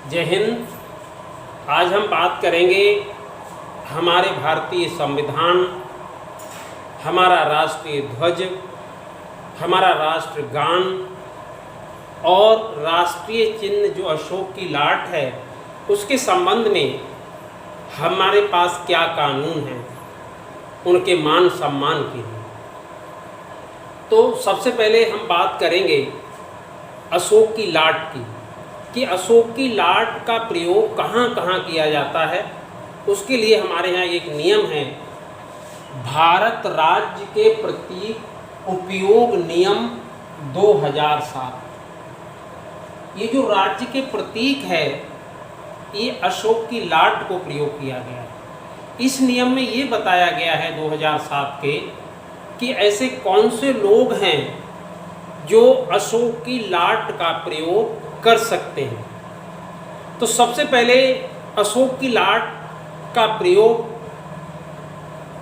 जय हिंद। आज हम बात करेंगे हमारे भारतीय संविधान, हमारा राष्ट्रीय ध्वज, हमारा राष्ट्रगान और राष्ट्रीय चिन्ह जो अशोक की लाट है उसके संबंध में हमारे पास क्या कानून हैं उनके मान सम्मान के लिए। तो सबसे पहले हम बात करेंगे अशोक की लाट की कि अशोक की लाट का प्रयोग कहाँ कहाँ किया जाता है। उसके लिए हमारे यहाँ एक नियम है, भारत राज्य के प्रतीक उपयोग नियम 2007। ये जो राज्य के प्रतीक है ये अशोक की लाट को प्रयोग किया गया है। इस नियम में ये बताया गया है 2007 के कि ऐसे कौन से लोग हैं जो अशोक की लाट का प्रयोग कर सकते हैं। तो सबसे पहले अशोक की लाट का प्रयोग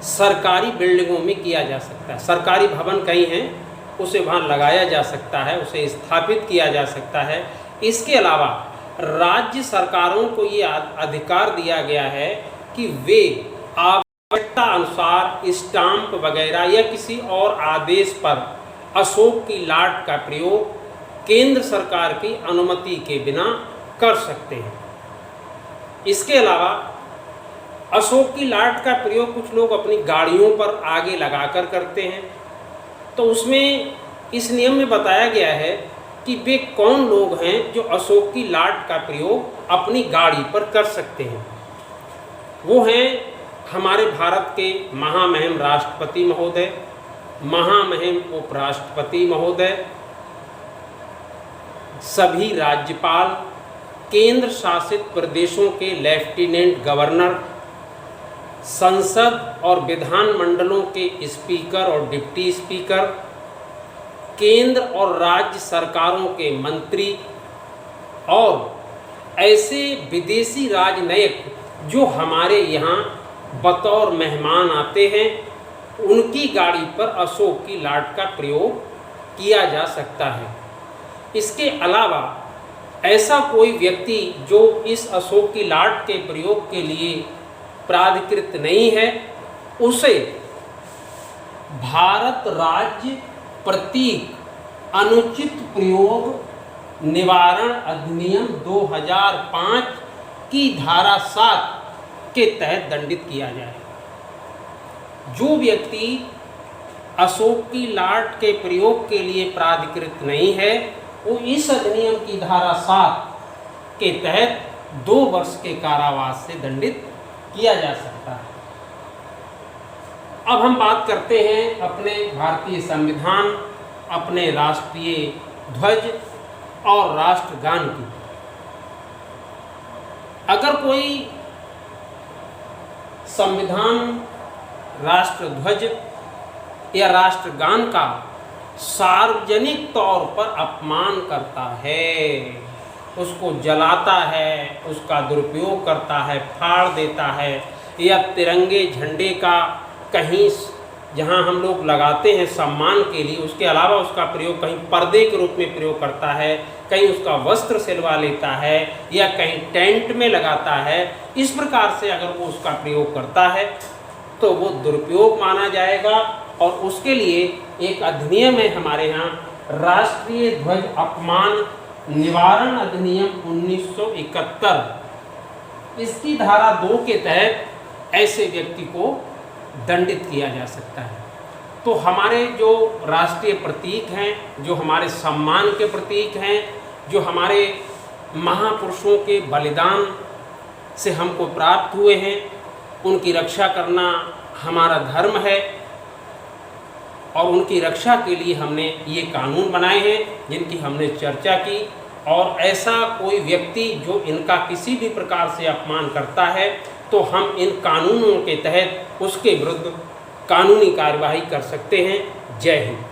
सरकारी बिल्डिंगों में किया जा सकता है। सरकारी भवन कई हैं उसे वहाँ लगाया जा सकता है, उसे स्थापित किया जा सकता है। इसके अलावा राज्य सरकारों को ये अधिकार दिया गया है कि वे आवश्यकता अनुसार स्टाम्प वगैरह या किसी और आदेश पर अशोक की लाट का प्रयोग केंद्र सरकार की अनुमति के बिना कर सकते हैं। इसके अलावा अशोक की लाट का प्रयोग कुछ लोग अपनी गाड़ियों पर आगे लगाकर करते हैं। तो उसमें इस नियम में बताया गया है कि वे कौन लोग हैं जो अशोक की लाट का प्रयोग अपनी गाड़ी पर कर सकते हैं। वो हैं हमारे भारत के महामहिम राष्ट्रपति महोदय, महामहिम उपराष्ट्रपति महोदय, सभी राज्यपाल, केंद्र शासित प्रदेशों के लेफ्टिनेंट गवर्नर, संसद और विधानमंडलों के स्पीकर और डिप्टी स्पीकर, केंद्र और राज्य सरकारों के मंत्री और ऐसे विदेशी राजनयिक जो हमारे यहाँ बतौर मेहमान आते हैं, उनकी गाड़ी पर अशोक की लाट का प्रयोग किया जा सकता है। इसके अलावा ऐसा कोई व्यक्ति जो इस अशोक की लाट के प्रयोग के लिए प्राधिकृत नहीं है, उसे भारत राज्य प्रतीक अनुचित प्रयोग निवारण अधिनियम 2005 की धारा 7 के तहत दंडित किया जाए। जो व्यक्ति अशोक की लाट के प्रयोग के लिए प्राधिकृत नहीं है वो इस अधिनियम की धारा 7 के तहत 2 वर्ष के कारावास से दंडित किया जा सकता है। अब हम बात करते हैं अपने भारतीय संविधान, अपने राष्ट्रीय ध्वज और राष्ट्रगान की। अगर कोई संविधान, राष्ट्रध्वज या राष्ट्रगान का सार्वजनिक तौर पर अपमान करता है, उसको जलाता है, उसका दुरुपयोग करता है, फाड़ देता है, या तिरंगे झंडे का कहीं जहां हम लोग लगाते हैं सम्मान के लिए, उसके अलावा उसका प्रयोग कहीं पर्दे के रूप में प्रयोग करता है, कहीं उसका वस्त्र सिलवा लेता है या कहीं टेंट में लगाता है, इस प्रकार से अगर वो उसका प्रयोग करता है तो वो दुरुपयोग माना जाएगा। और उसके लिए एक अधिनियम है हमारे यहाँ, राष्ट्रीय ध्वज अपमान निवारण अधिनियम 1971। इसकी धारा 2 के तहत ऐसे व्यक्ति को दंडित किया जा सकता है। तो हमारे जो राष्ट्रीय प्रतीक हैं, जो हमारे सम्मान के प्रतीक हैं, जो हमारे महापुरुषों के बलिदान से हमको प्राप्त हुए हैं, उनकी रक्षा करना हमारा धर्म है और उनकी रक्षा के लिए हमने ये कानून बनाए हैं जिनकी हमने चर्चा की। और ऐसा कोई व्यक्ति जो इनका किसी भी प्रकार से अपमान करता है तो हम इन कानूनों के तहत उसके विरुद्ध कानूनी कार्यवाही कर सकते हैं। जय हिंद।